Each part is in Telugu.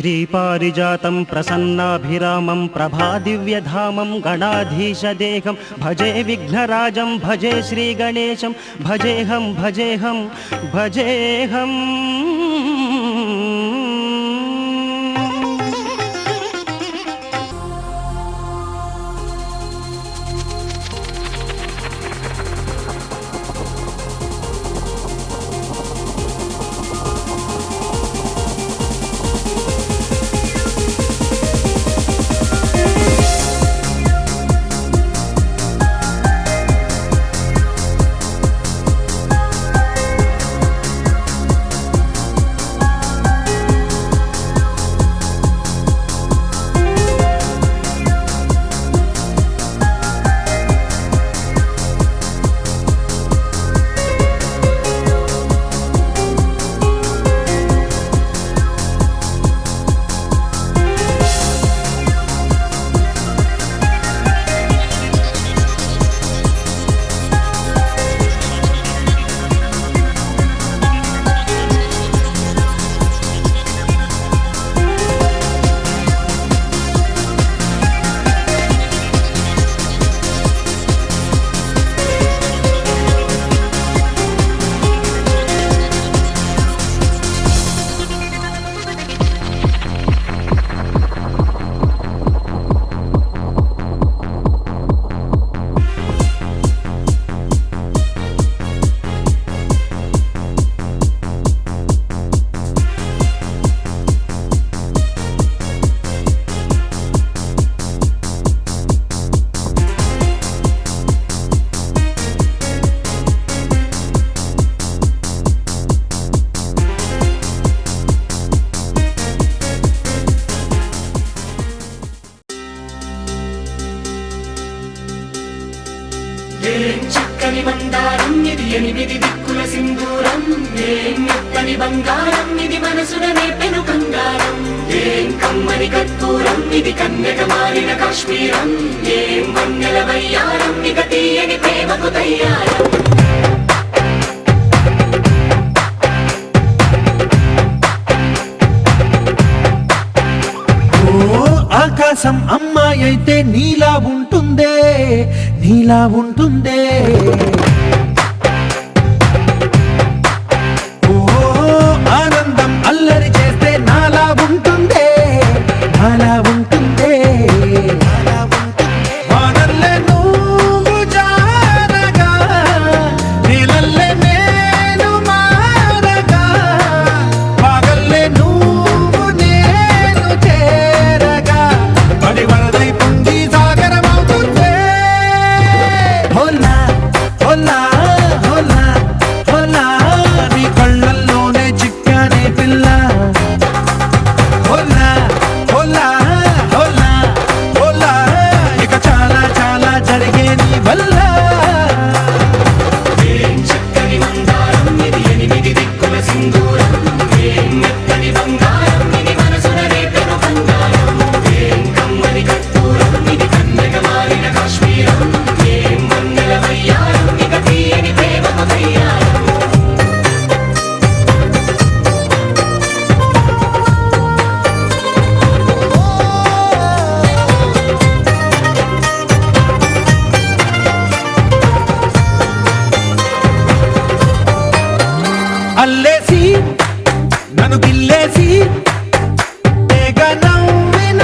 श्रीपारिजातं प्रसन्नाभिरामं प्रभादिव्यधामं गणाधीशदेहं भजे विघ्नराजं भजे श्रीगणेशं भजेहं भजेहं भजेहम्। చక్కని మందారం ఇది ఎనిమిది దిక్కుల సింధూరం ఏం మెత్తని బంగారం ఇది మనసున నేపెను కంగారం ఏం కమ్మని కర్పూరం ఇది కన్యక మారిన కాశ్మీరం ఏం వన్నెల వయ్యారం ఇక తీయని ప్రేమకు తయ్యారం ఆకాశం అమ్మాయి అయితే నీలా ఉంటుందే నీలా ఉంటుందే ఓ ఆనందం అల్లరి చేస్తే నాలా ఉంటుందే నాలా ఉంటుందే వానల్లే నువ్వు జారగా నీలల్లే నేను మారగా పగల్లే నువ్వు నేను చేరగా పడి వరదై పొంగి సాగరమవుతుందే హోలా హోలా హోలా హోలా నీ కళ్ళల్లోనే చిక్కానే పిల్ల హోలా హోలా హోలా హోలా ఇక చాలా చాలా జరిగే నీ వల్ల ఏం చక్కని మందారం ఇది ఎనిమిది దిక్కుల సింధూరం ఏం మెత్తని బంగారం ఇది మనసున నేపెను కంగారం ఏం కమ్మని కర్పూరం ఇది కన్యక మారిన కాశ్మీరం ఏం వన్నెల వయ్యారం ఇక తీయని ప్రేమకు తయ్యారం అల్లేసి నన్ను గిల్లేసి తెగ నవ్విన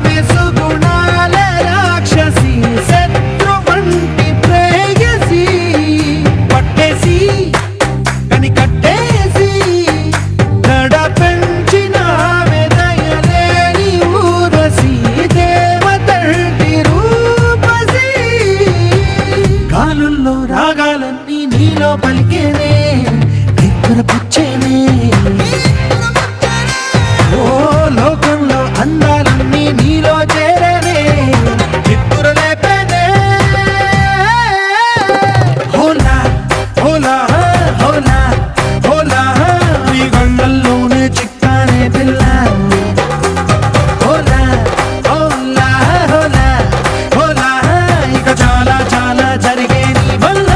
విసుగుణాల రాక్షసి శత్రు వంటి ప్రేయసి పట్టేసి కని కట్టేసి నడ పెంచిన దయలేని ఊరసి దేవతంటి రూపసి గాలుల్లో రాగాలన్నీ నీలో పలికేనే పుచ్చేనే ఓ లోకంలో అందాలన్నీ నీలో చేరనే నిద్దుర లేపేనే హోలా హోలా హోలా హోలా నీ గంగల్లోనే చిక్కానే పిల్ల హోలా హోలా హోలా హోలా ఇక చాలా చాలా జరిగే నీ వల్ల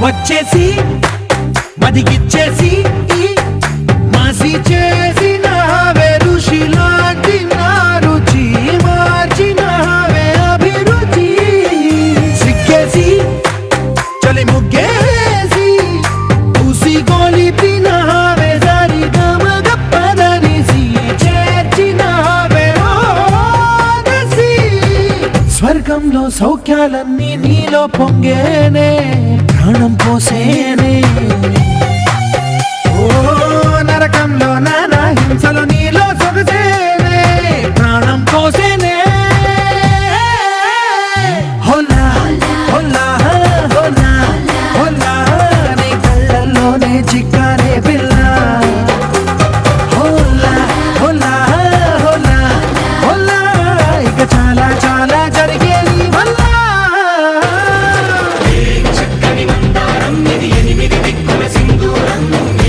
వచ్చేసి మదిగిచ్చేసి మాసి చేసిన ఋషిలాంటి నా రుచి మార్చినవే అభిరుచి సిక్కేసి చలి ముగ్గేసి పూసి గోలిపినవే దారి గమగప్పదనిసి చేర్చినవే ఓదసి స్వర్గంలో సౌఖ్యాలన్నీ నీలో పొంగేనే ప్రాణం పోసేనే ఓ నరకంలో నానా హింసలో నీలో సొగసేనే ప్రాణం పోసేనే హోలా హోలా హోలా హోలా నీ కళ్ళల్లోనే చిక్కానే పిల్ల హోలా హోలా హోలా హోలా ఇక చాలా చాలా జరిగే నీ వల్ల చక్కని మందారం ఇది ఎనిమిది దిక్కుల సింధూరం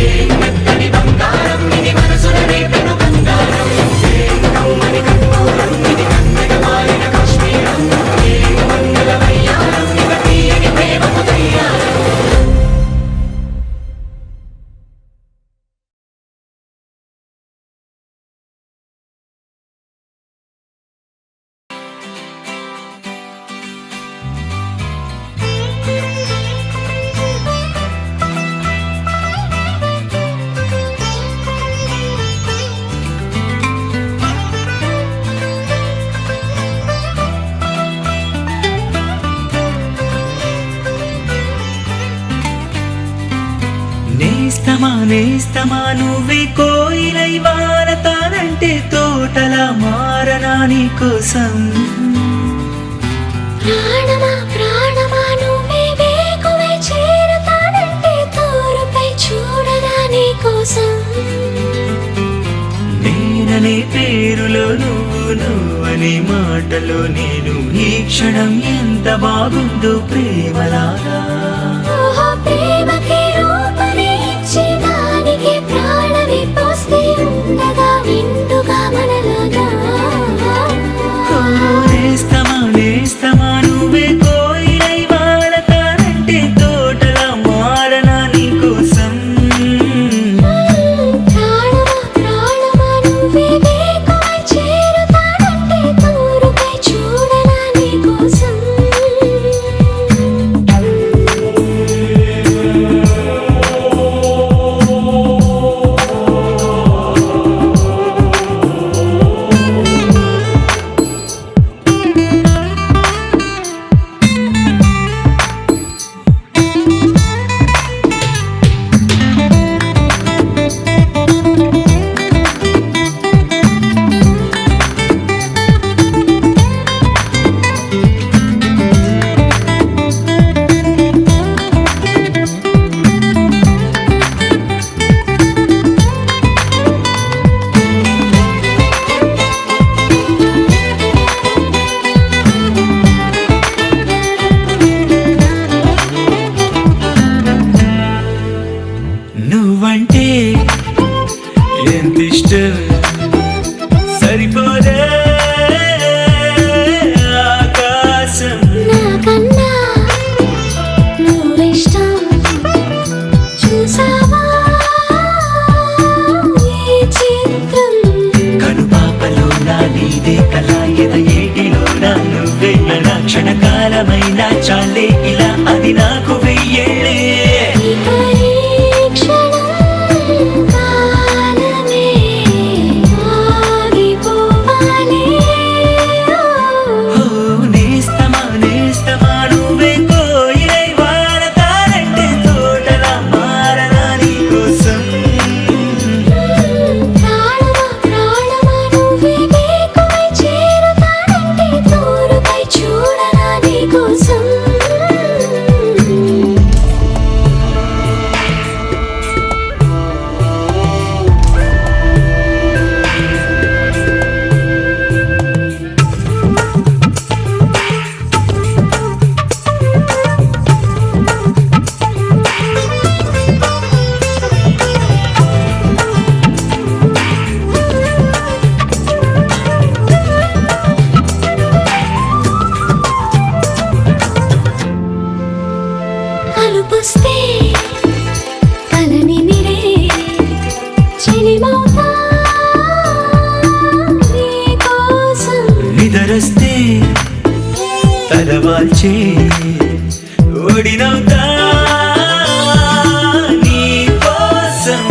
ఏం మెత్తని బంగారం ఇది మనసున రేపెను బంగారం ఏం కమ్మని కర్పూరం ఇది కన్నెగ మారిన కాశ్మీరం ఏం మంగళ వయ్యారం ఇక తీయని ప్రేమకు తయ్యారం నేస్తమా నేస్తమా నువ్వే కోయిలై వారతానంటే తోటలా మారనా నీ కోసం ప్రాణమా ప్రాణమా నువ్వే వేకువై చేరతానంటే తోరుపై చూడగా నీ కోసం నేననే పేరులో నువ్వనే మాటలో నేను ఈ క్షణం ఎంత బాగుందో ప్రేమలాగా ఓహో ప్రేమకి రూపమే ఇచ్చి దానికి ప్రాణమే పోస్తే ఉండగా నిండుగా మనలాగా ఓ నేస్తమా నేస్తమా నువ్వే కోయిలై వారతానంటే తోటలా మారనా నీ కోసం ప్రాణమా ప్రాణమా నువ్వే వేకువై చేరతానంటే తోరుపై చూడగా నీ కోసం పుస్తే కలని నిరే చెలిమౌతా నీ కోసం నిదరస్తే తలవాల్చే ఓడినవుతా నీ కోసం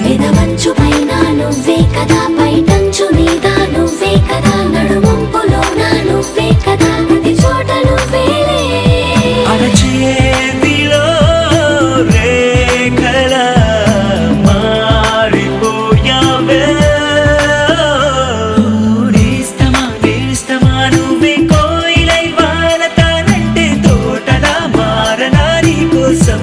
పెదవంచు పైన నువ్వే కదా పైటంచు మీద నువ్వే కదా నడుమంపులోన నువ్వే కదా ప్రతి చోట నువ్వేలే అరచేతిలో రేఖల మారిపోయావే నేస్తమా నేస్తమా నువ్వే కోయిలై వాలతానంటే తోటలా మారనా నీ కోసం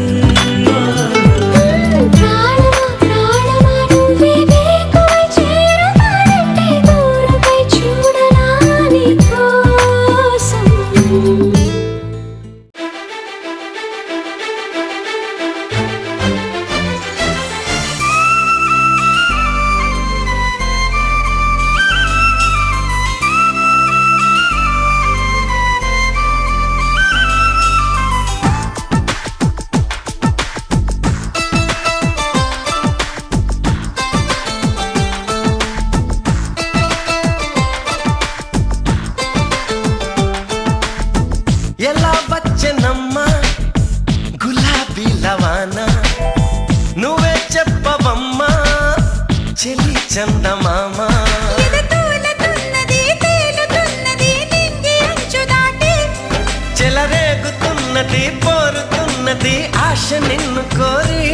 ప్రాణమా ప్రాణమా నువ్వే వేకువై చేరతానంటే దూరపై చూడనా నీ కోసం ఎలా వచ్చనమ్మా గులాబీ లవానా నువ్వే చెప్పవమ్మా చెలి చందమామ చెలరేగుతున్నది పోరుతున్నది ఆశ నిన్ను కోరి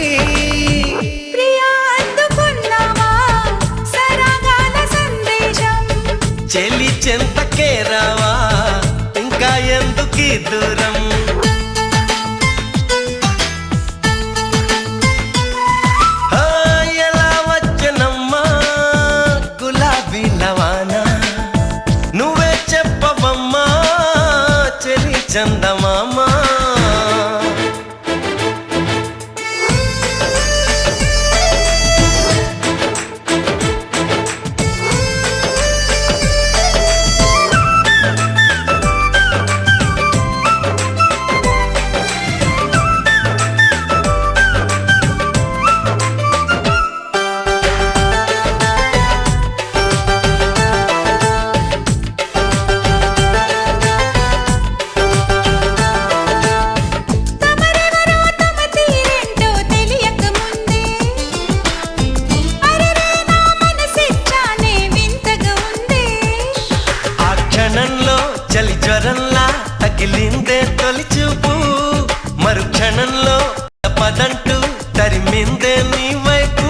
చెలి చెంతకే రావా ఇంకా ఎందుకీ దూరం ఆ, ఎలా వచ్చనమ్మా గులాబీ లవానా నువ్వే చెప్పవమ్మా చెలి చందమామ ఆ క్షణంలో చలి జ్వరంలా తగిలిందే తొలి చూపు మరుక్షణంలో పదంటూ తరిమిందే నీ వైపు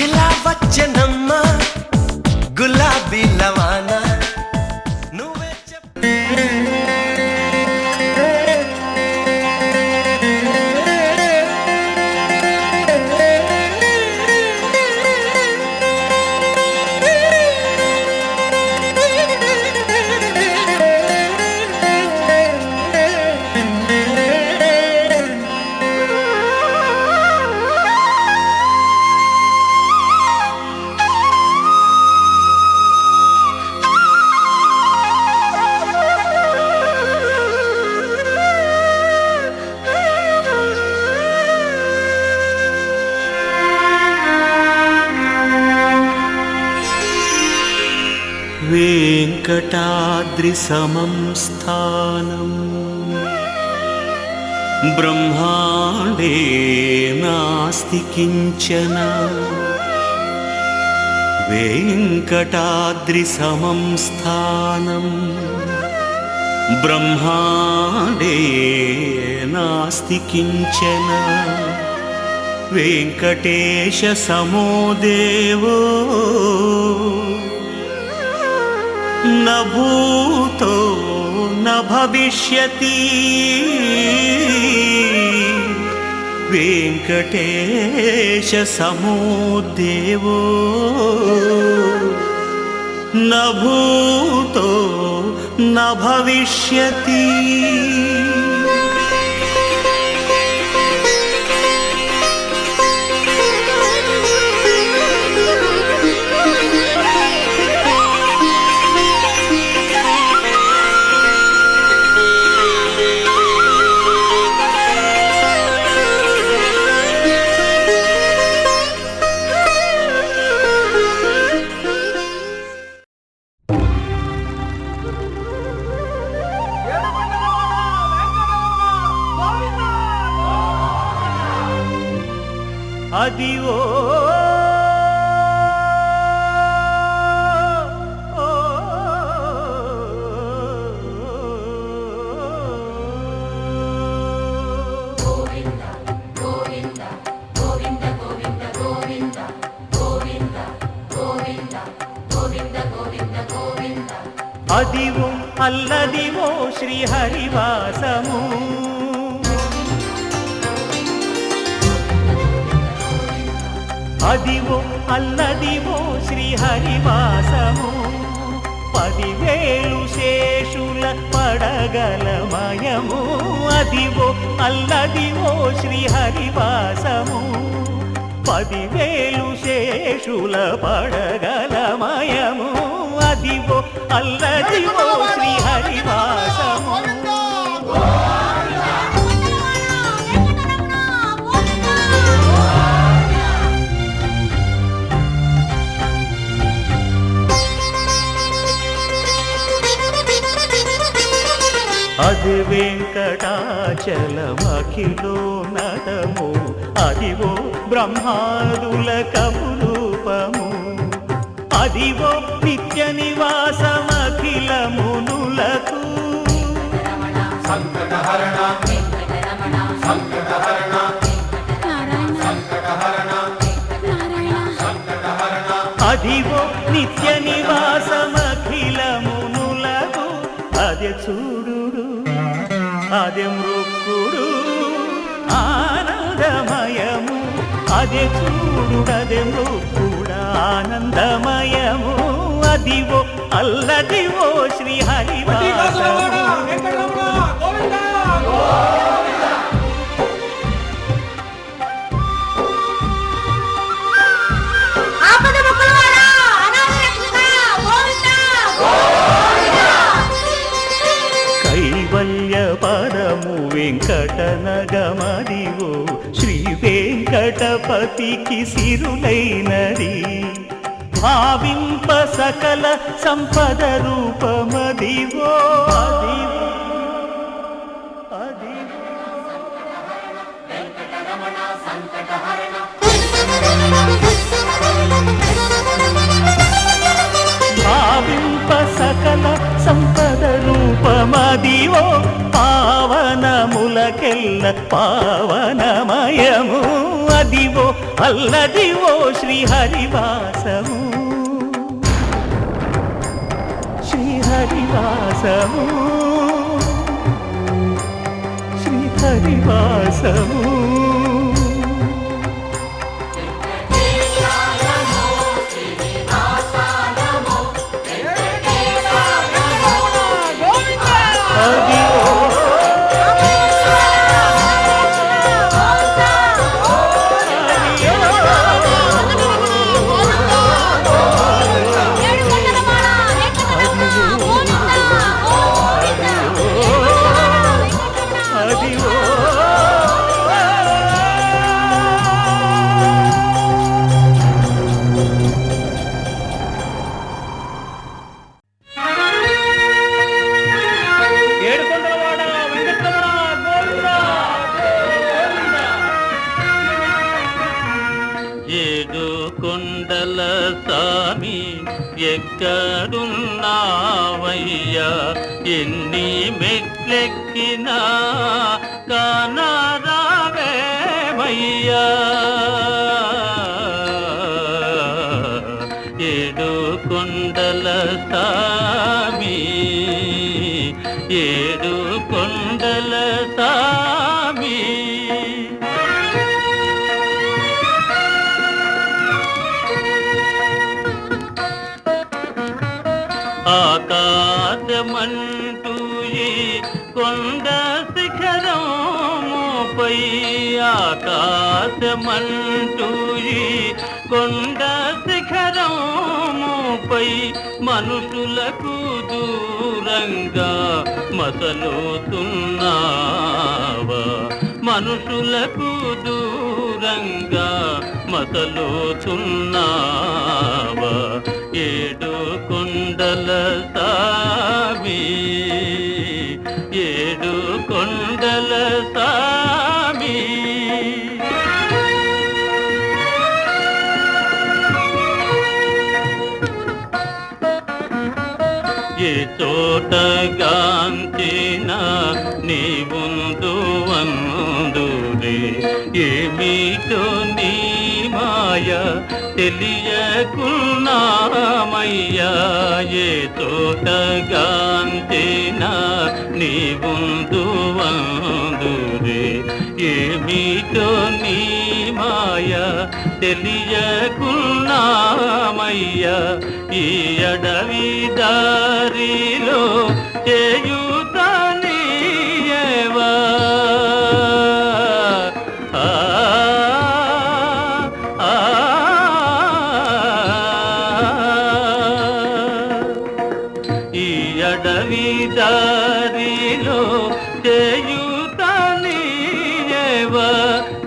ఎలా వచ్చనమ్మా గులాబీ లవానా నువ్వే वेङ्कटाद्रि समं स्थानं ब्रह्माण्डे नास्ति किञ्चन वेङ्कटाद्रि समं स्थानं ब्रह्माण्डे नास्ति किञ्चन वेङ्कटेश समो देवो न भूतो न भविष्यति वेङ्कटेश समो देवो न भूतो न भविष्यति। అదివో అదివో అల్లదివో శ్రీహరివాసము అదివో అల్లదివో శ్రీహరివాసము 10,000 శేషుల పడగలమయము అదివో అల్లదివో శ్రీహరివాసము 10,000 శేషుల పడగలమయము అదివో అల్లదివో శ్రీహరివాసము అది వెంకటాచలమఖిలో నటము అదివో బ్రహ్మాదుల కపురూపము అదివో నిత్య నివాసమఖిల మునులకు సంకటహరణ సంకటహరణ సంకటహరణ సంకటహరణ అదివో నిత్య నివాసమఖిల మునులకు అదే చూడు అదే మృక్కుడు ఆనందమయము అదే చూడుడదే మృక్కుడ ఆనందమయము అదివో అల్లదివో శ్రీహరివాసము కైవల్య పరము వెంకటనగమదివో శ్రీ వెంకటపతికి సిరులైనది భావింప సకల సంపద రూపమదివో అదివో అదివో భావింప సకల సంపద రూపమదివో పావనములకెల్ల పావనమయము అదివో అల్లదివో శ్రీహరివాసము శ్రీహరివాసము శ్రీహరివాసము కొండల సామి ఎక్కడున్నావయ్యా ఎన్ని మెట్లెక్కినా కానరావేమయ్యా ఏడు కొండల సామి ఏడు కొండల సామి ఆకాశమంటూ ఈ కొండ శిఖరముపై ఆకాశమంటూ ఈ కొండ శిఖరముపై మనుషులకు దూరంగా మసలుతున్నావా మనుషులకు దూరంగా మసలుతున్నావా ఏడు కొండల సామి ఏడు కొండల సామి చోటగాంచిన నీ ముందు వందురే ఏమిటో నీ మాయ తెలియకున్నామయ్యా ఏ చోటగాంచిన నీ ముందు వందురే ఏమిటో నీ మాయ తెలియకున్నామయ్యా ఈ అడవి దారిలో చేయుతనీయవా ఈ అడవి దారిలో చేయుతనీయవా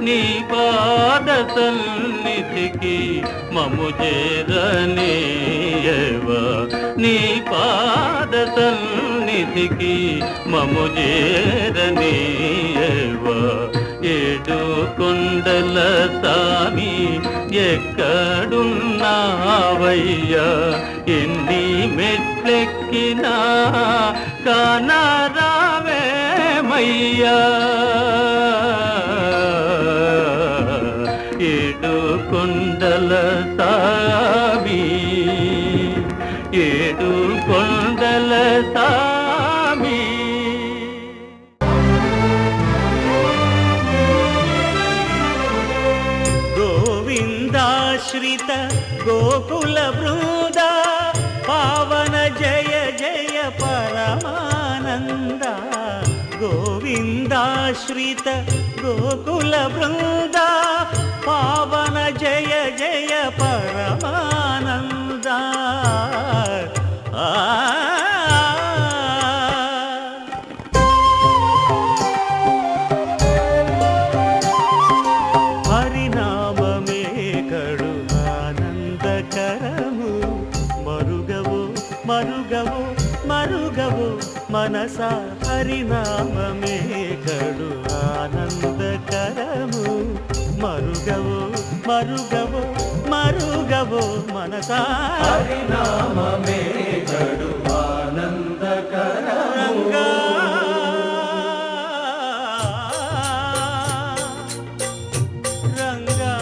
నీ పాద సన్నిధికి మము చేరనీయవా నీ పాద సన్నిధికి మము చేరనీయవా ఏడు కొండల సామి ఎక్కడున్నావయ్యా ఎన్ని మెట్లెక్కినా కానరావేమయ్యా ఏడు కొండల సామి ఏడు కొండల సామి గోవిందాశ్రిత గోకుల బృంద పావన జయ జయ పరమానంద గోవిందాశ్రిత గోకుల బృంద పావన జయ జయ పరమానంద హరినామమే కడు ఆనందకరము మరుగవు మరుగవు మరుగవు మనస హరినామమే కడు ఆనందకరము మరుగవు మరుగవు మరుగవు మనస హరినామమే కడు ఆనందకరము రంగా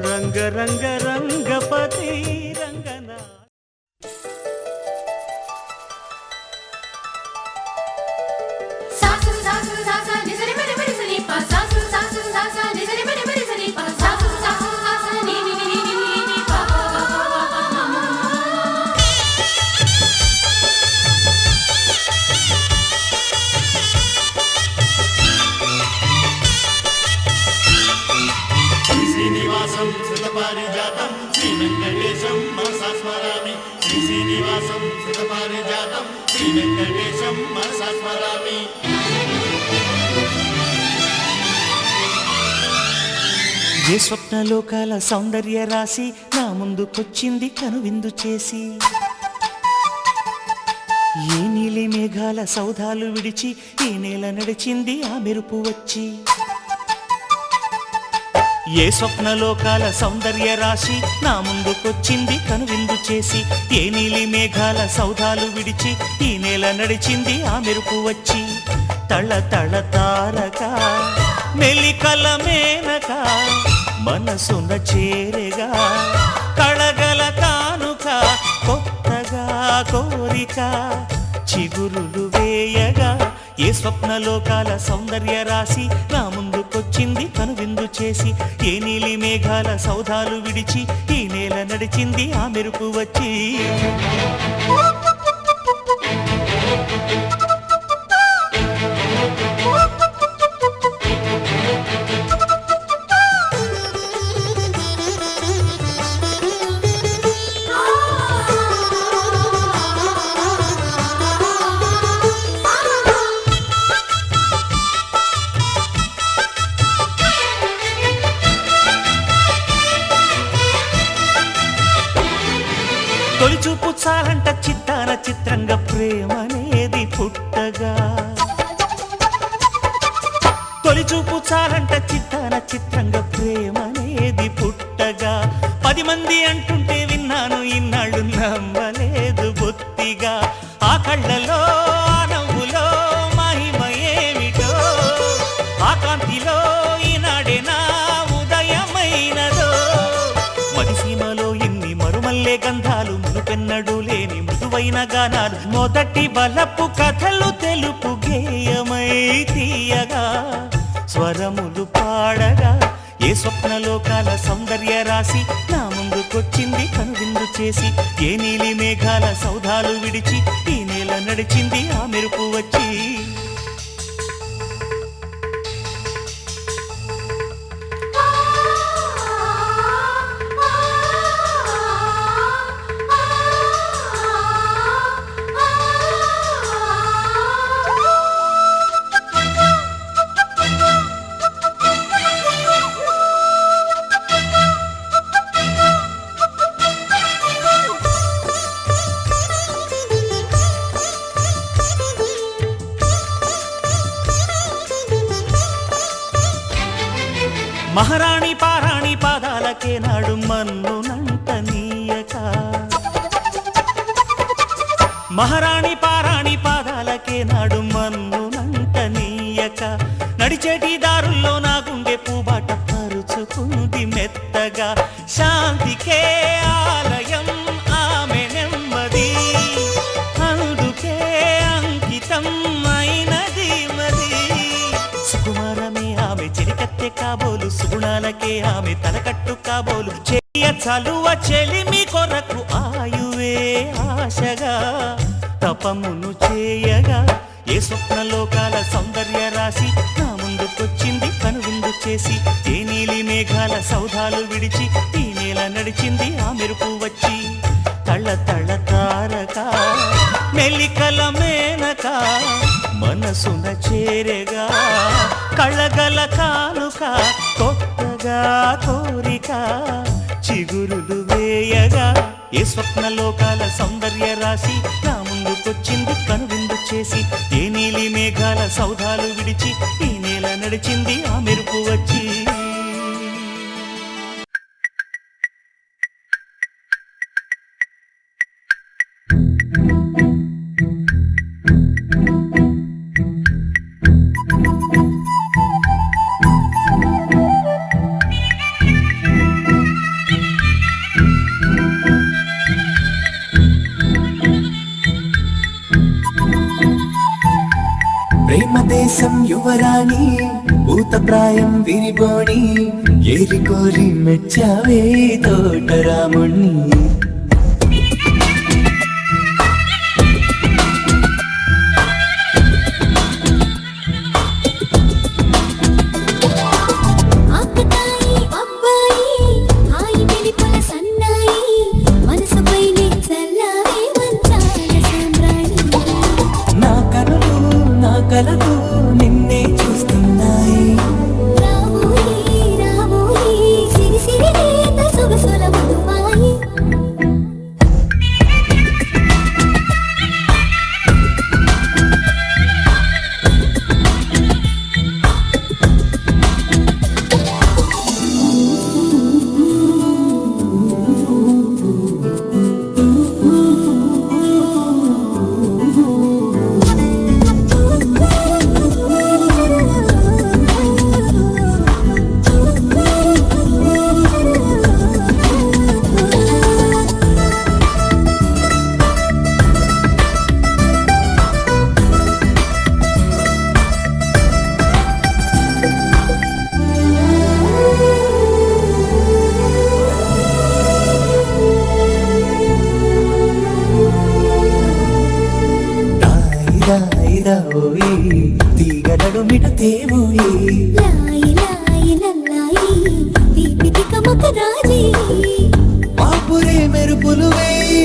రంగ రంగ రంగపతి రంగనా సాసు సాసు సాసా నిజరి మరి మరి సని పా సాసు సాసు సాసా నిజరి మరి మరి సని పా సాసు సాసు సాసా ని ని ని ని ని పా పా పా పా శ్రీనివాసం సుతపారిజాతం శ్రీ వెంకటేశం మనసా స్మరామి శ్రీనివాసం సుతపారిజాతం శ్రీ వెంకటేశం మనసా స్మరామి ఏ స్వప్నలోకాల సౌందర్య రాశి నా ముందుకొచ్చింది కనువిందు చేసి ఏ నీలి మేఘాల సౌధాలు విడిచి ఈ నేల నడిచింది ఆ మెరుపు వచ్చి ఏ స్వప్నలోకాల సౌందర్య రాశి నా ముందుకొచ్చింది కనువిందు చేసి ఏ నీలి మేఘాల సౌధాలు విడిచి ఈ నేల నడిచింది ఆ మెరుపు వచ్చి తళ తళ తారక మెలికల మేనక మనసున చేరేగా కళగల కానుక కొత్తగా కోరిక చిగురులు వేయగా ఏ స్వప్నలోకాల సౌందర్య రాశి నా ముందుకొచ్చింది కనువిందు చేసి ఏ నీలి మేఘాల సౌధాలు విడిచి ఈ నేల నడిచింది ఆ మెరుపు వచ్చి తొలి చూపు చాలంట చిత్తాన చిత్రంగా ప్రేమనేది పుట్టగా తొలి చూపు చాలంట చిత్తాన చిత్రంగా ప్రేమనేది పుట్టగా 10 మంది అంటుంటే విన్న విన్నాను ఇన్నాళ్ళు నమ్మలేదు బొత్తిగా ఆ కళ్ళలో ఆ నవ్వులో మహిమ ఏమిటో ఆ కాంతిలో ఈనాడే నా ఉదయమైనదో మదిసీమలో ఇన్ని మరుమల్లే గంధాలు మునుపెన్నడు లేని మృదువైన గానాలు మొదటి బలపు కథలు తెలుపు గేయమై తీయగా స్వరములు పాడగా ఏ స్వప్నలోకాల సౌందర్య రాశి నా ముందుకొచ్చింది కనువిందు చేసి ఏ నీలి మేఘాల సౌధాలు విడిచి ఈ నేల నడిచింది ఆ మెరుపు వచ్చి మహారాణి పారాణి పాదాలకే నాడు మన్నునంట నీయక మహారాణి పారాణి పాదాలకే నాడు మన్నునంట నీయక నడిచేటి దారుల్లో నా గుండె పూబాట పరుచుకుంది మెత్తగా శాంతికే ఆలయం ఆమె నెమ్మది అందుకే అంకితం అయినది మది సుకుమారమే ఆమె చెలికత్తె కాబోలు సుగుణాలకే ఆమె తలకట్టు కాబోలు చెయ్య చలువ చెలిమి కొరకు ఆయువే ఆశగా తపమును చేయగా ఏ స్వప్నలోకాల సౌందర్య రాశి నా ముందుకొచ్చింది కనువిందు చేసి ఏ నీలి మేఘాల సౌధాలు విడిచి ఈ నేల నడిచింది ఆ మెరుపు వచ్చి తళ తళ తారక మెల్లికల మేనక మనసున చేరగా కళ్ళగల కానుక కొత్తగా కోరిక చిగురులు వేయగా ఏ స్వప్నలోకాల సౌందర్య రాశి నా ముందుకొచ్చింది కనువిందు చేసి ఏ నీలి మేఘాల సౌధాలు విడిచి ఈ నేల నడిచింది ఆ మెరుపు వచ్చి ప్రేమ దేశం యువరాణి భూతప్రాయం విరిబోణి ఏరి కోరి మెచ్చావే తోటరాముణ్ణి కలదు నిన్నే చూస్తున్నాయి ఓయి తీగ నడుమిట తేవోయి పాపురే మెరుపులు వేయి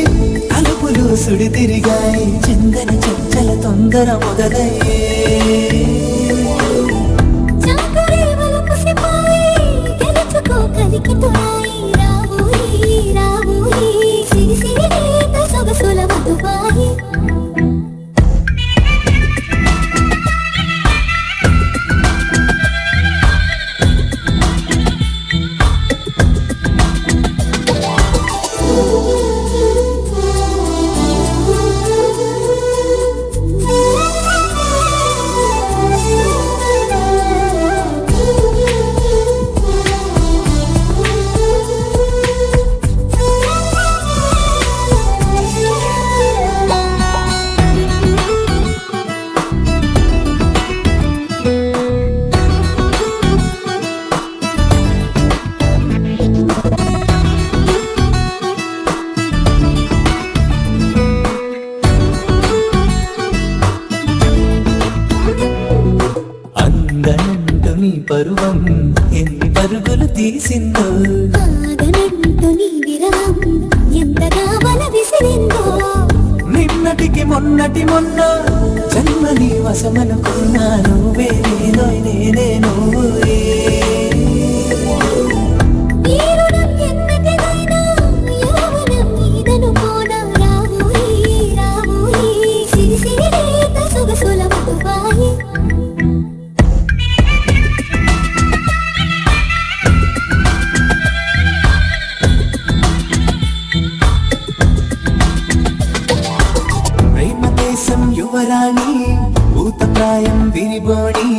తలుపులు సుడి తిరిగాయి చిందని చంచల తొందర మొదలయ్యే పరువం ఎన్ని పరుగులు తీసిందో ఆగనంటూ నీ విరహం ఎంతగా వల విసిరిందో నిన్నటికి మొన్నటి మొన్న జన్మని వశమనుకున్నా నువ్వే నేనో నేనే నువ్వే ఈ రుణం ఎన్నటిదైనా యౌవనం నీదనుకోనా రావోయి రావోయి సిరి సిరి రేత సొగసుల మధువాయి యువరాణి భూతప్రాయం విరిబోణి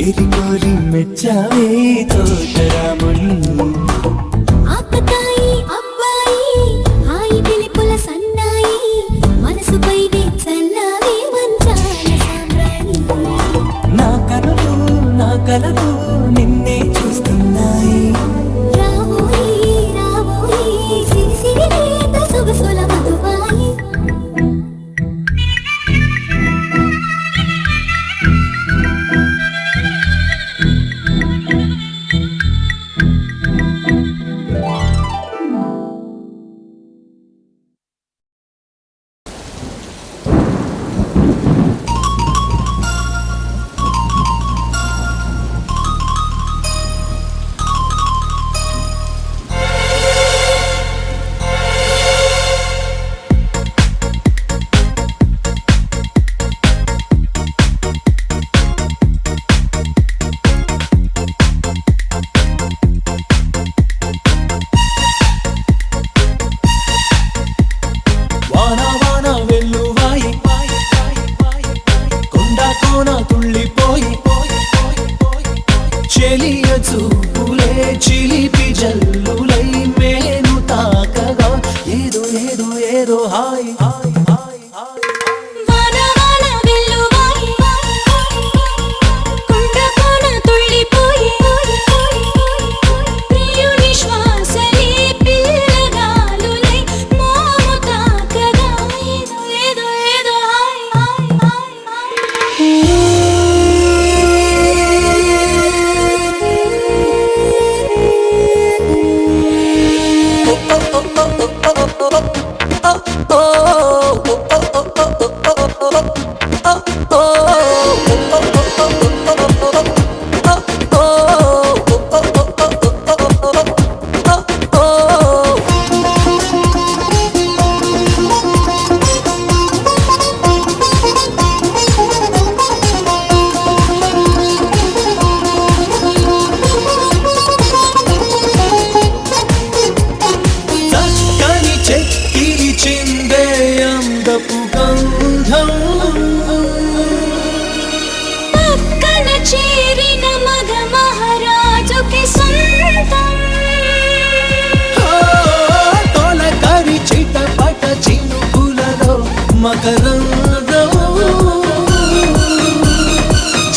ఏరి కోరి మెచ్చావే తోటరాముని ఆకతాయి అబ్బాయి హాయి పిలుపుల సన్నాయి మనసుపైనే చల్లావే మంచాల సామ్రాణి నా కలలు నిన్నే చూస్తున్నాయి రావోయి రావోయి సిరి సిరి రేత సొగసుల మధువాయి చెలియ చూపులే చిలిపి జల్లులై మేను తాకగా ఏదో ఏదో ఏదో హాయ్ హాయ్ హాయ్ హాయ్ వాన వాన వెల్లువాయి కొండ కోన తుళ్ళిపోయి ప్రియుని శ్వాసలే పిల్లగాలులై మోము తాకగా ఏదో ఏదో ఏదో హాయ్ హాయ్ హాయ్ చక్కని చెక్కిలి చిందే అందపు గంధం పక్కన చేరిన మగ మహారాజుకి సొంతం తొలకరి చిటపట చినుకులలో మకరందం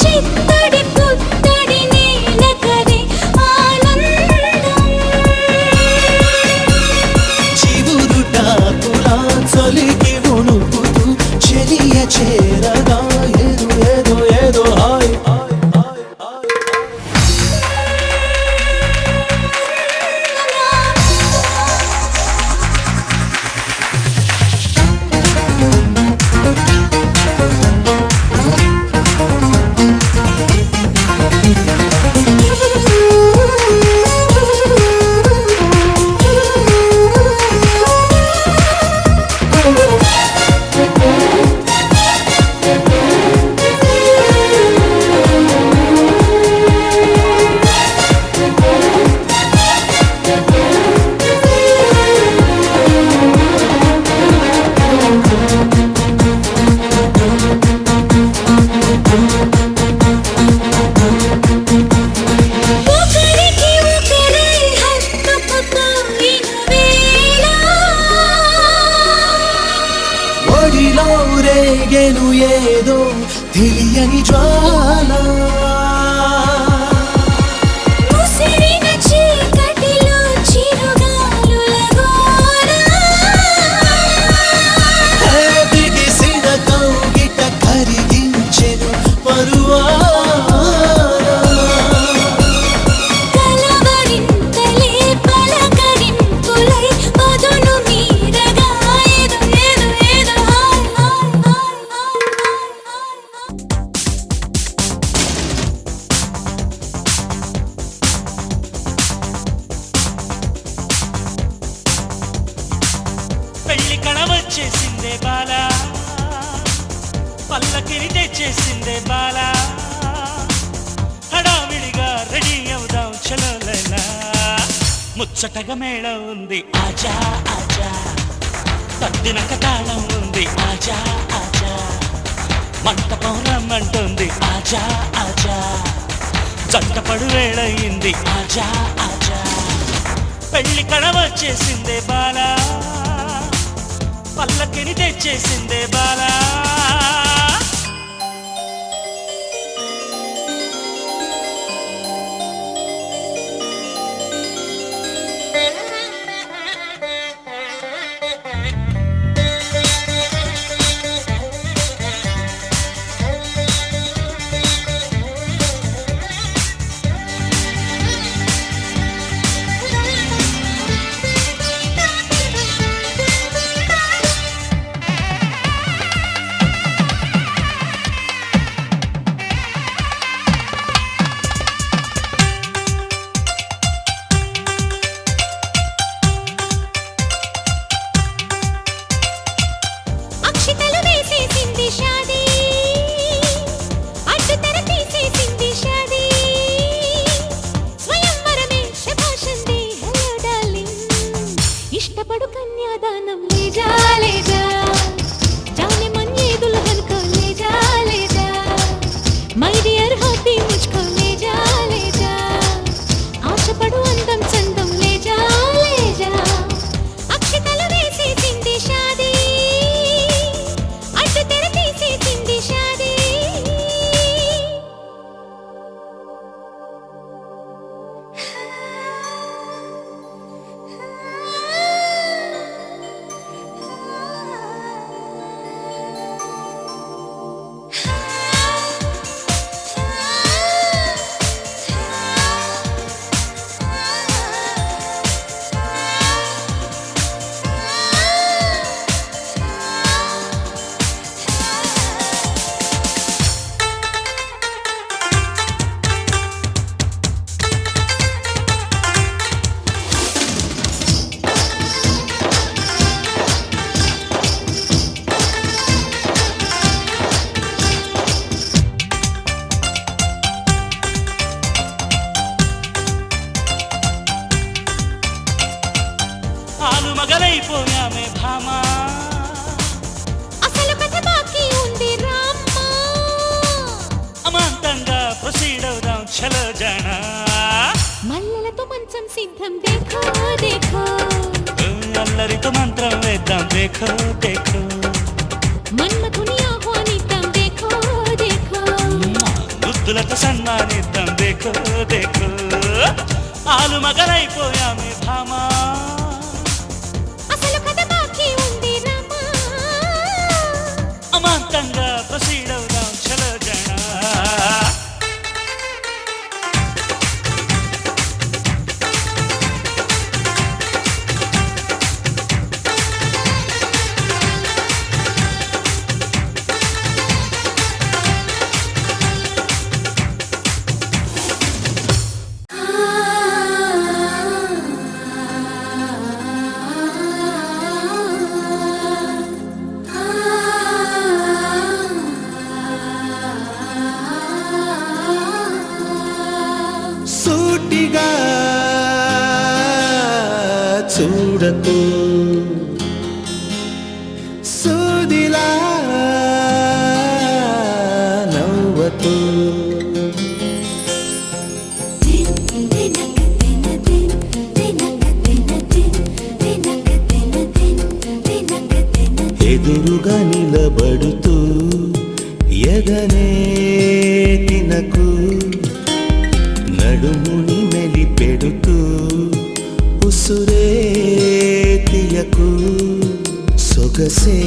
చిత్తడి పుత్తడి నేలకది ఆనందం చివురుటాకులా చలికి ఉణుకుతూ చెలియ చేరగా ఏదో ఏదో ఏదో హాయ్ హాయ్ హాయ్ హాయ్ ఒకరికి ఒకరై హత్తుకుపోయిన వేళ ఒడిలో రేగెను ఏదో తెలియని జ్వాల ముసిరిన చీకటిలో చిరుగాలుల గోల బిగిసిన కౌగిట కరిగించెను పరువాల చేసిందే బాలా పల్లకిని తెచ్చేసిందే బాలా హడావిడిగా రెడీ అవుదాం చలో లైలా ముచ్చటగా మేళం ఉంది ఆజా ఆజా పద్దినక తాళం ఉంది ఆజా ఆజా మంటపం రమ్మంటుంది ఆజా ఆజా జంటపడు వేళయింది ఆజా ఆజా పెళ్లి కడ వచ్చేసిందే బాలా పల్లకిని తెచ్చేసిందే బాలా ఇష్టపడు కన్యాదానం లేజా లేజా जाने मन ये दुल्हन को ले जा माय डियर हाथी मुझको ले जा आशा पड़ू अंदम चंदम ले जा अक्षतलु वेसी सिंधी शादी अड्डु तेरे तीसी सिंधी शादी మగలైపోయామే భామా అసలు కథ బాకీ ఉంది రామ్మా అమాంతంగా ప్రొసీడ్ అవుదాం చలో జానా మల్లెలతో మంచం సిద్ధం देखो देखो అల్లరితో మంత్రం వేద్దాం देखो देखो మన్మథుని ఆహ్వానిద్దాం देखो देखो ముద్దులతో సన్మానిద్దాం देखो देखो ఆలు మగలైపోయామే భామా అమాంతంగా ప్రొసీడ్ అవుదాం చలో జానా సూటిగా చూడకు సూదిలా నవ్వకు ఎదురుగా నిలబడుతూ ఎదనే తినకు నడుముని మెలిపెడుతూ ఉసురే తీయకు సొగసే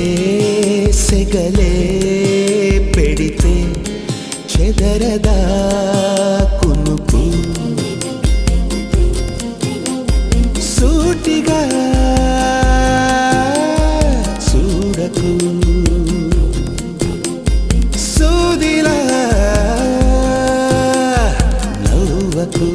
సెగలే పెడితే చెదరదా కునుకు సూటిగా చూడకు సూదిలా నవ్వకు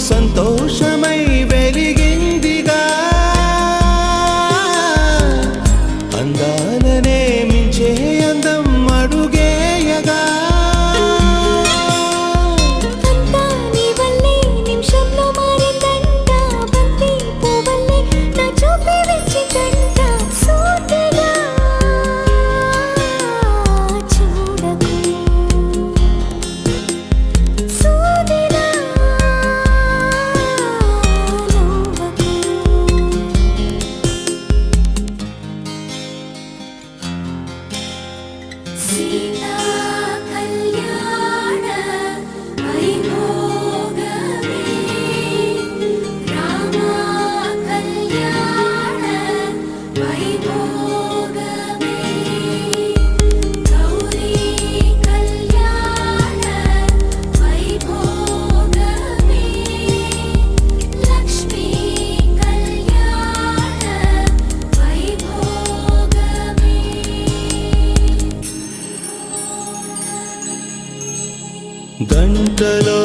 సంతోషమై వెలిగిందిగా అందాలనే మించే అందం అడుగేయగా అంతా నీ వల్లే నిమిషంలో మారిందంట బంతి పువ్వల్లే నా చూపే వెచ్చిందంట సూటిగా చూడకు సూదిలా నవ్వకు సీతా కళ్యాణ వైభోగమే రామ కళ్యాణ వైభోగమే గౌరీ కళ్యాణ వైభోగమే లక్ష్మీ కళ్యాణ వైభోగమే గంటలో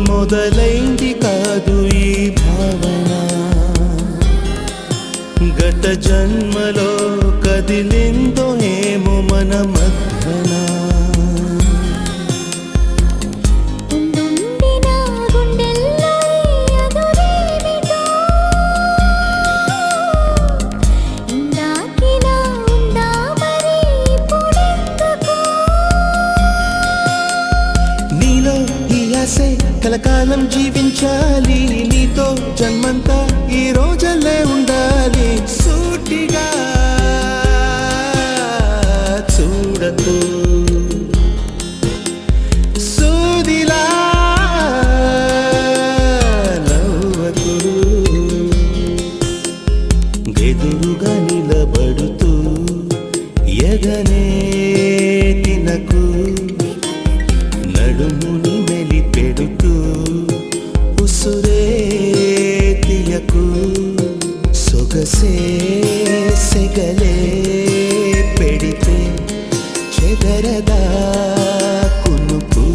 మొదలైంది కాదు ఈ భావన గత జన్మలో కదిలిందో ఏమో మన మధ్యన ఉండుండిన గుండెల్లో అదురేమిటో ఇందాకిలా ఉందా మరి ఇప్పుడెందుకు నీలో ఈ ఆశే కలకాలం జీవించాలి నీతో జన్మంతా ఈ రోజల్లే ఉండాలి సూటిగా చూడకు సూదిలా నవ్వకు ఎదురుగా నిలబడుతూ ఎగనే తినకు నడుముని మెలిపెడుతూ ఉసురే తీయకు సొగసే సెగలే పెడితే చెదరదా కునుకు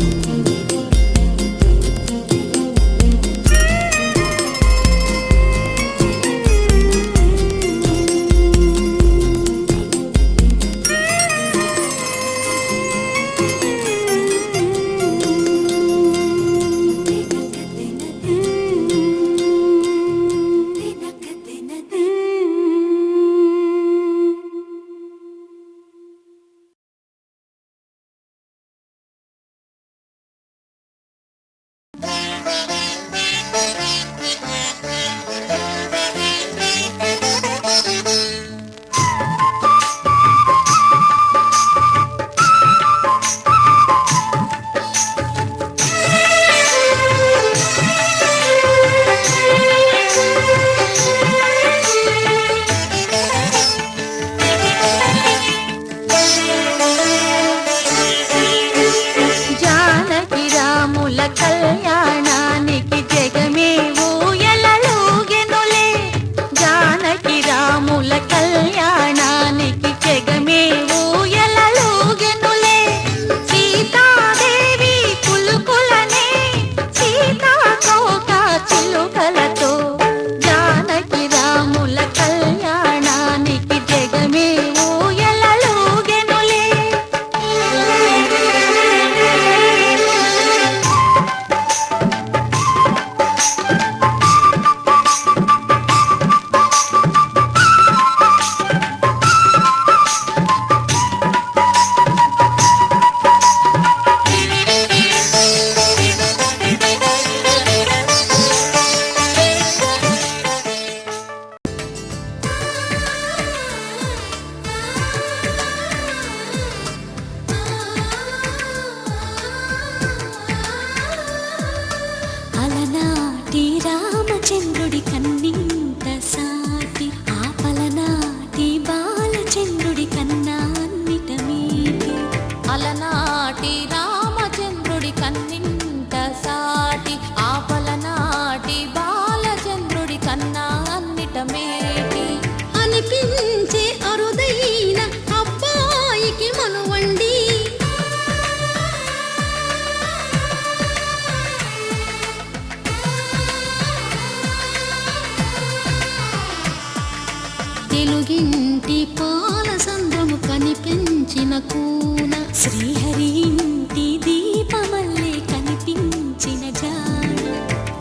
తెలుగింటి పాల సంద్రము కనిపించిన కూన శ్రీహరి ఇంటి దీపమల్లే కనిపించిన జాడ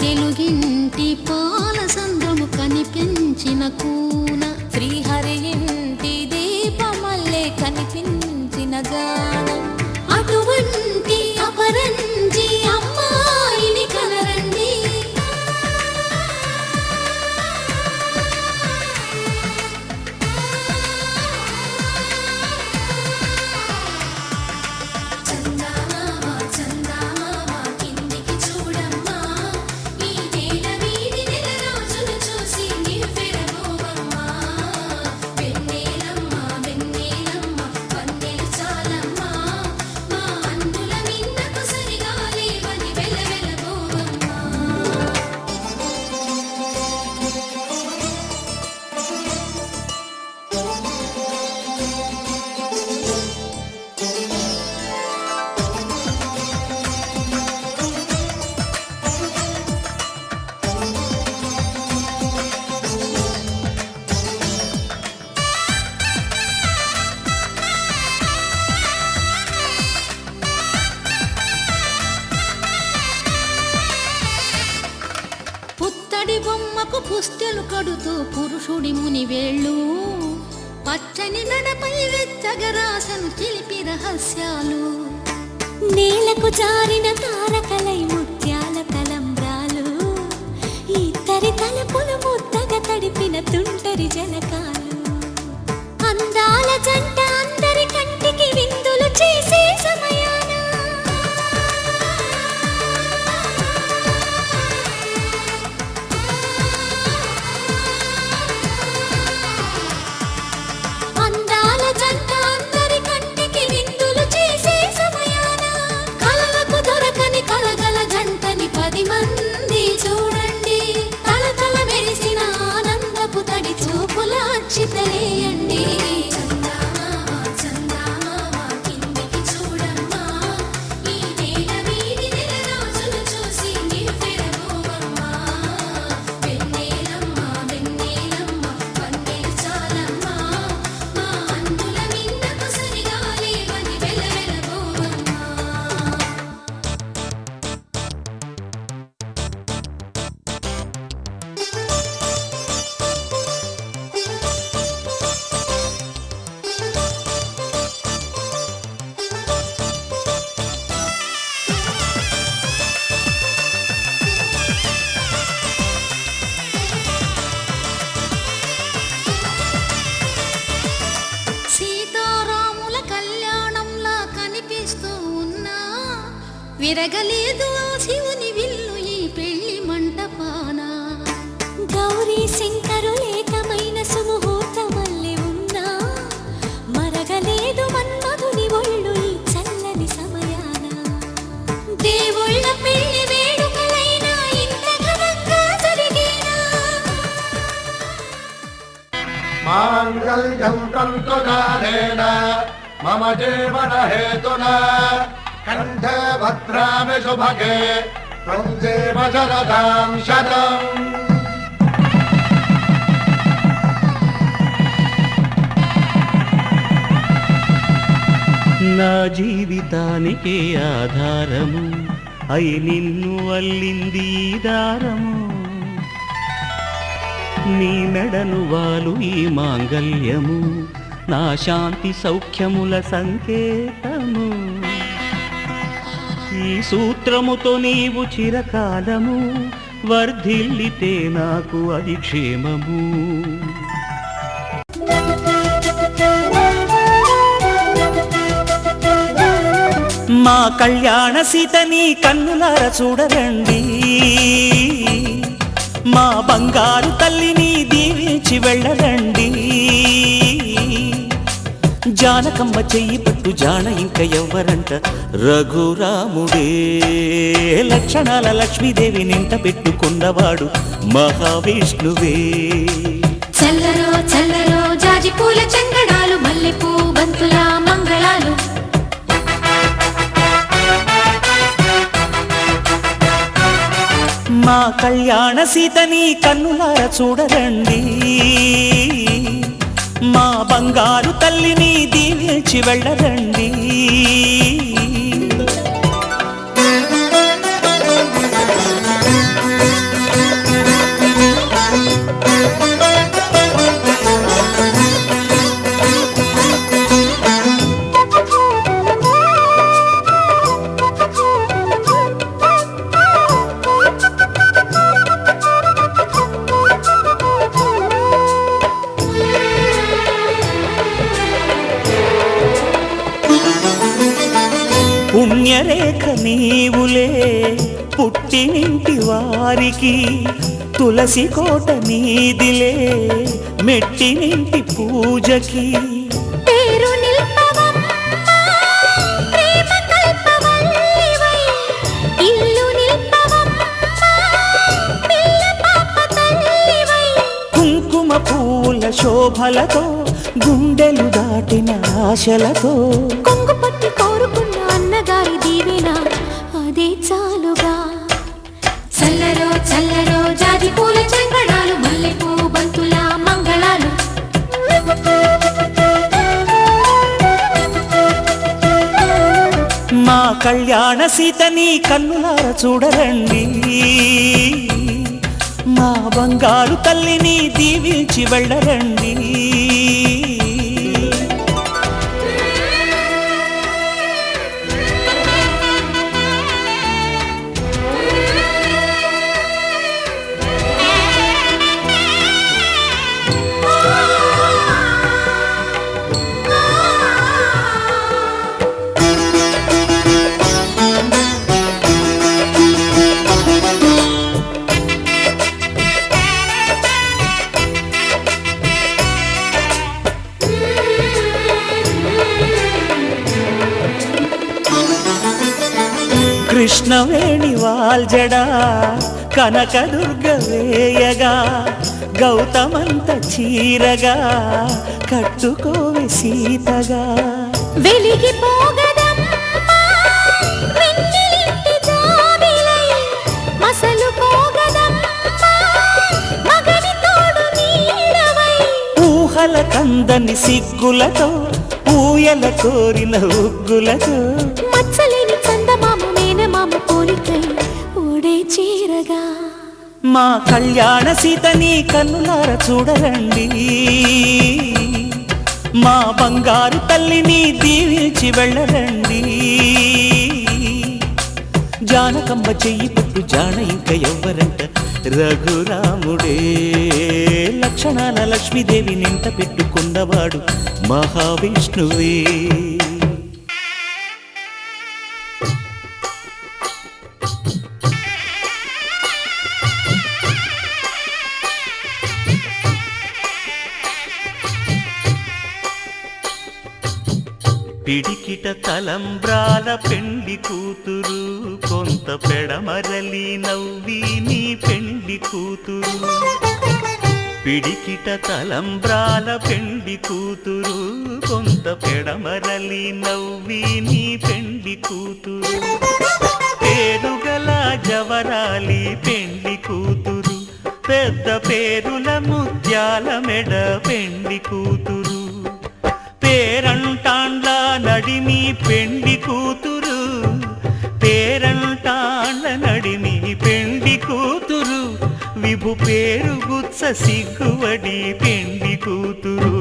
తెలుగింటి పాల సంద్రము కనిపించిన కూన శ్రీహరి ఇంటి దీపమల్లే కనిపించిన జాడ అటువంటి అపరంజి అమ్మాయిని కనరండి బొమ్మకు పుస్తెలు కడుతూ పురుషుడి ముని వేళ్ళు పచ్చని నడపై వెచ్చగరాసను చిలిపి రహస్యాలు నేలకు జారిన తారకలై ముత్యాల తలంబ్రాలు ఇద్దరి తలపులు ముద్దగా తడిపిన తుంటరి జలకాలు అందాల జంట అందరి కంటికి విందులు చేసే సమయాన చితలేయండి కిందికి చూడమ్మా ఈ నేల వీడి నెల రోజులు చూసి నివ్వెరబోవమ్మా వెన్నెలమ్మ వెన్నెలమ్మ వన్నెలు చాలమ్మా మా అందుల మిన్నకు సరిగా లేవని వెలవెలబోవమ్మా సీతారాముల కళ్యాణంలా కనిపిస్తూ ఉన్నా విరగలేదు ఆ శివుని విల్లు ఈ పెళ్లి మంటపాన గౌరీ శంకరు ఏకమైన సుముహూర్తమల్లె ఉన్నా మరగలేదు మన్మధుని ఒళ్ళు ఈ చల్లని సమయాన దేవుళ్ళ పెళ్లి వేడుకలైనా ఇంత ఘనంగా జరిగేనా మాంగళ్యం తంతునానేన మమ జీవన హేతునా కంఠే భద్రామి శుభగే త్వం జీవ శరదాం శతం నా జీవితానికి ఆధారము అయి నిన్ను అల్లింది ఈ దారము నీ మెడను వాలు ఈ మాంగల్యము నా శాంతి సౌఖ్యముల సంకేతము ఈ సూత్రముతో నీవు చిరకాలము వర్ధిల్లితే నాకు అది క్షేమము మా కళ్యాణ సీతని కన్నులార చూడరండి మా బంగారు తల్లిని దీవించి వెళ్ళరండి జానకమ్మ చెయ్యి పట్టు జాన ఇంక ఎవ్వరంట రఘురాముడే లక్షణాల లక్ష్మీదేవి నింట పెట్టుకున్నవాడు మహావిష్ణువే చల్లరో చల్లరో జాజి పూల చంగడాలు మల్లెపూ బంతుల మంగళాలు మా కళ్యాణ సీతని కన్నులార చూడరండి మా బంగారు తల్లిని దీవించి వెళ్ళరండి. పుణ్యరేఖ నీవులే పుట్టినింటి వారికి, తులసి కోట నీదిలే మెట్టినింటి పూజకి. పేరు నిల్పవమ్మా ప్రేమ కల్పవల్లివై, ఇల్లు నిల్పవమ్మా పిల్ల పాప తల్లివై. కుంకుమ పూల శోభలతో గుండెలు దాటిన ఆశలతో, కొంగు పట్టి కోరుకున్న అన్నగారి దీవెన అదే చాలుగా. చల్లరో చల్లరో జాజి పూల చంగడాలు, మల్లెపూ బంతుల మంగళాలు. మా కళ్యాణ సీతని కన్నులార చూడరండి. మా బంగారు తల్లిని దీవించి వెళ్ళరండి. కృష్ణవేణి వాల్జడా కనకదుర్గ వేయగా, గౌతమంత చీరగా కట్టుకోవే సీతగా. వెలిగిపోగదమ్మా వెన్నెలింటి జాబిలై, మసలుకోగదమ్మా మగని తోడు నీడవై. ఊహల కందని సిగ్గులతో ఊయల కోరిన ఉగ్గులతో, మచ్చలేని చందమామ మేనమామ పోలికై ఓడే చీరగా. మా కళ్యాణ సీతని కన్నులార చూడరండి. మా బంగారు తల్లిని దీవించి వెళ్ళరండి. జానకమ్మ చెయ్యి పట్టు జాన ఇంక ఎవ్వరంట, రఘురాముడే లక్షణాల లక్ష్మీదేవి నింట పెట్టుకున్నవాడు మహావిష్ణువే. పిడికిట తలంబ్రాల పెండి కూతురు, కొంత పెడమరలి నవ్వి నీ పెండి కూతురు. పిడికిట తలంబ్రాల పెండి కూతురు, కొంత పెడమరలి నవ్వి నీ పెండి కూతురు. పేరుగల జవరాలి పెండి కూతురు, పెద్ద పేరుల ముత్యాల మెడ పెండి కూతురు. పేరంటాండ్ల నడిమి పెండి కూతురు, పేరంటాండ్ల నడిమి పెండి కూతురు. విభు పేరు గుత్స సిగ్గువడి పెండి కూతురు.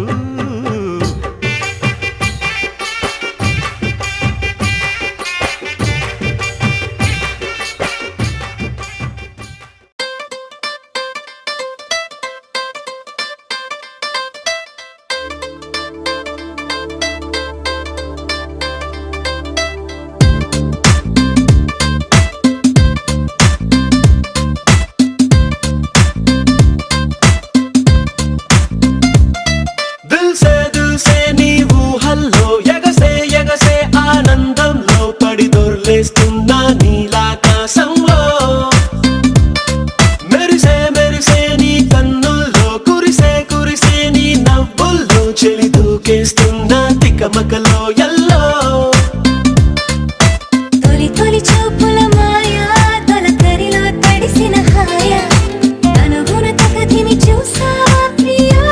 తికమకలో ఎల్లో తొలి తొలి చూపుల మాయా, తొలకరిలో తడిసిన హాయ, అనుగుణ తగదిని చూసావా ప్రియా.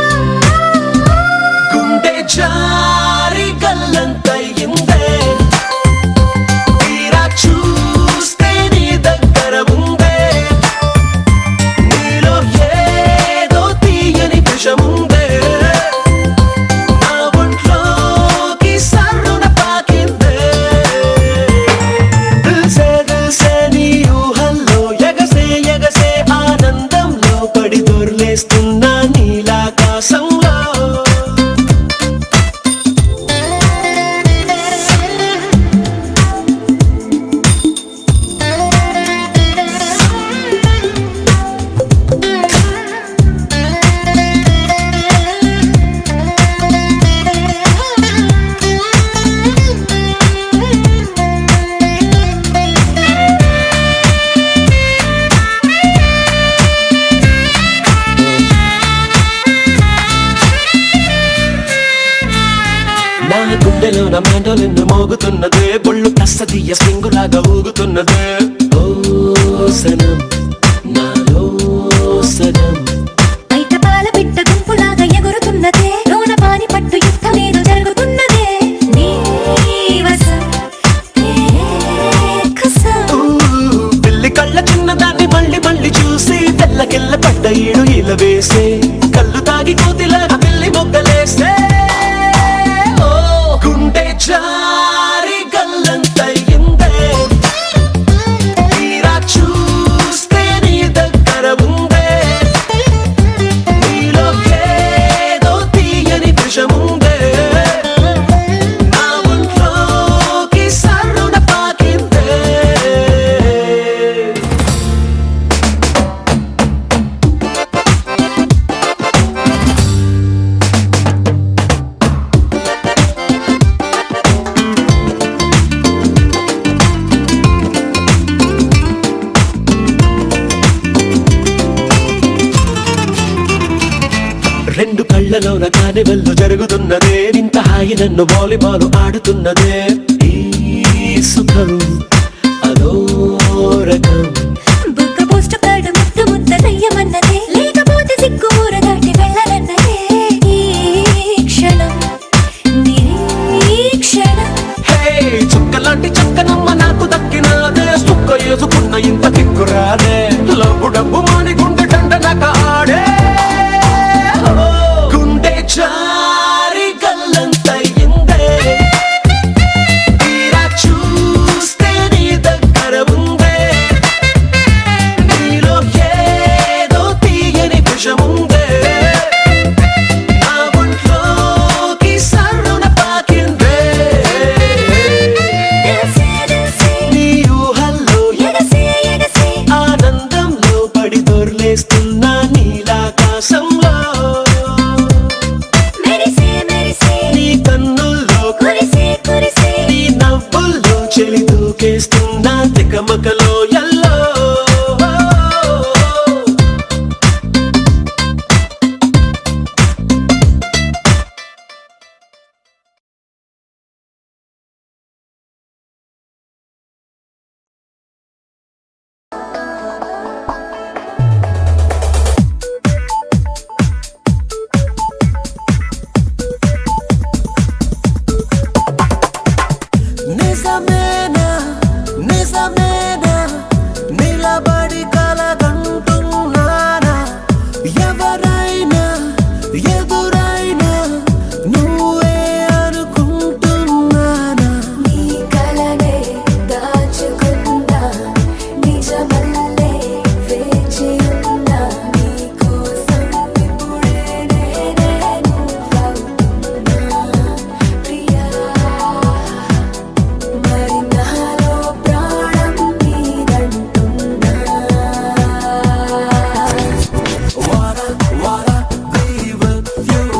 గుండెలోన మ్యాండోలిన్ మోగుతున్నదే బొళ్ళు కస్తదీయ స్ప్రింగులాగా ఊగుతున్నదే ఓ సనం నాలో సగం బయట పాల పిట్ట గుంపులాగా ఎగురుతున్నదే లోన పాని పట్టు యుద్ధమేదో జరుగుతున్నదే నీ వసం పిల్లి కళ్ళ చిన్నదాన్ని మళ్ళీ మళ్ళీ చూసి తెల్లకెళ్ళ పడ్డ ఈడు ఇలా వేసే కళ్ళు తాగి కోతిలాగా పిల్లి మొగ్గలేసే గుండె జారి గల్లంతయిందే తీరా చూస్తే నీ దగ్గర ఉందే నీలో ఏదో తీయని విషముందే నా ఒంట్లోకి సర్రున పాకిందే రెండు కళ్ళలోన కానివెల్లు జరుగుతున్నదే ఇంత హాయి నన్ను వాలీబాల్ ఆడుతున్నదే ఈ సుఖం అదో రకం బుక్క పోస్ట్ కార్డు ముద్దు ముద్దనయ్యమన్నదే లేకపోతే సిగ్గు ఊర దాటి వెళ్ళనన్నదే ఈ క్షణం నిరీక్షణం హే చుక్కలాంటి చక్కనమ్మ నాకు దక్కినాదే సుక్క వేసుకున్న ఇంత దిక్కురాదే లబ్బు డబ్బు మాని గుండె దండనక ఆడే గుండె జారి గల్లంతయిందే తీరా చూస్తే నీ దగ్గర ఉందే నీలో ఏదో తీయని విషముందే నా ఒంట్లోకి సర్రున పాకిందే నీ ఊహల్లో ఆనందంలో పడి దొర్లేస్తున్నా నీలాకాశంలో నీ కన్నుల్లో నీ నవ్వుల్లో చెలి దూకేస్తున్నా తికమకలో ఎల్లో నిజమేనా నిజమేనా నిలబడి కలగంటున్నానా ఎవరైనా ఎదురైనా నువ్వే అనుకుంటున్నానా నీ కలనే దాచుకున్నా నిజమల్లే వేచి ఉన్నా నీ కోసం ఇప్పుడే నేను అవుతున్నా ప్రియా మరి నాలో ప్రాణం నీదంటున్నా Wanna be with you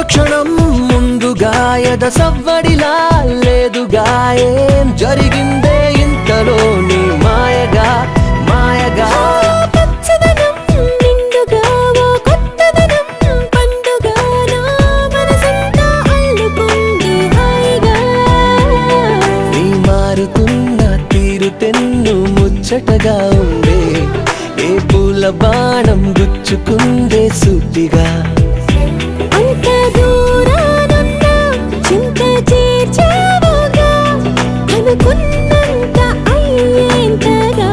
క్షణం ముందుగా ఎద సవ్వడిలా లేదుగా ఏం జరిగిందే ఇంతలోని మాయగా మాయగా పచ్చదనం నిండుగా ఓ కొత్తదనం పండుగ నా మనసంతా అల్లుకుంది హాయిగా నీ మారుతున్న తీరు తెన్ను ముచ్చటగా ఉండే ఏ పూల బాణం గుచ్చుకుందే సూటిగా అంత దూరానున్నా చింత చేర్చావుగా అనుకున్నంత అయ్యేంతగా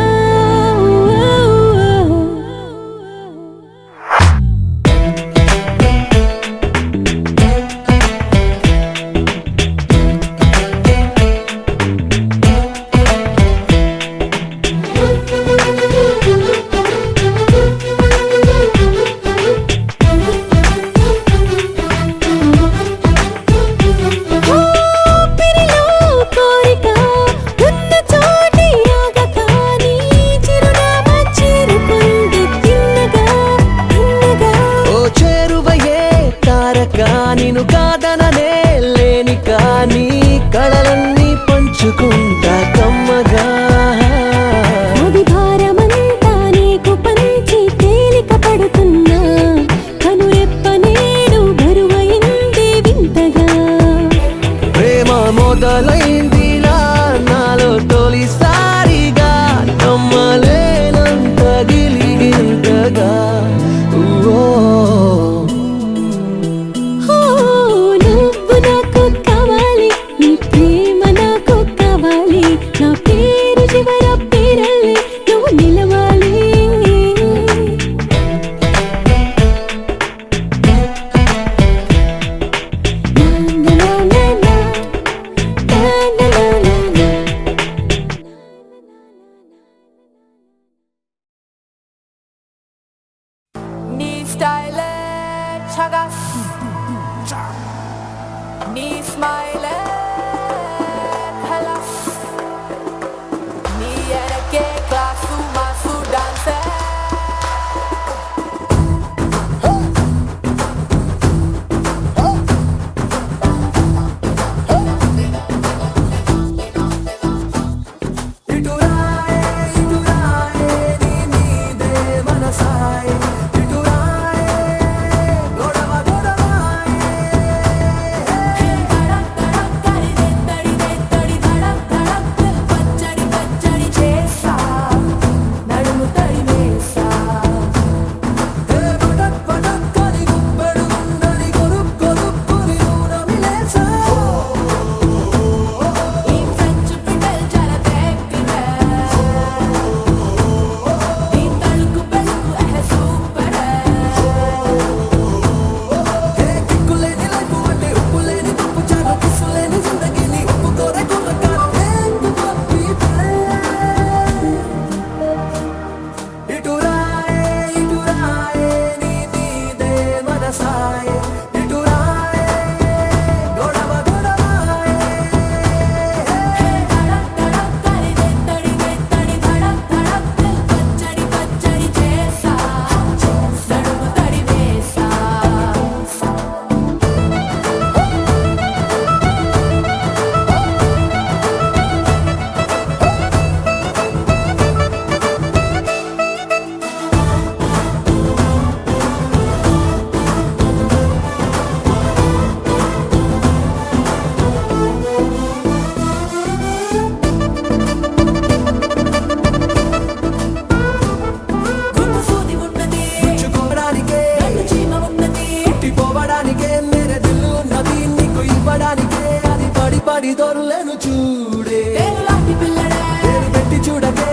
ఊపిరిలో కోరిక ఉన్న చోటి ఆగక నీ చిరునామా చేరుకుంది తిన్నగా తిన్నగా ఓ చేరువయే తారక నిన్ను కాదననే లేని కానీ కళలన్నీ పంచుకుంటా కమ్మగా అది భారమంతా నీకు పంచి తేలిక పడుతున్నా కనురెప్ప నేడు బరువైంది వింతగా ప్రేమ మొదలైందిలా నాలో తొలిసారిగా నమ్మలేనంత గిలిగింతగా ఓ ఓ నువ్వు నాకు కావాలి నీ ప్రేమ నాకు కావాలి నా పేరు చివర పేరల్లే నువ్వు నిలవాలి నా నా నా నా నా నా నా నా నా. నీ స్టైలే చగస్ నీ స్మైలే ఖలాస్ నీ ఎనకే క్లాసు మాసు డాన్సే పడి దొరలేను చూడే పేరు పెట్టి చూడకే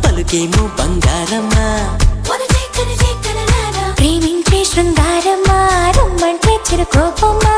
పలుకేమో బంగారమ్మా ప్రేమించే శృంగారమ్మా రమ్మంటే చిరుకోపమ్మా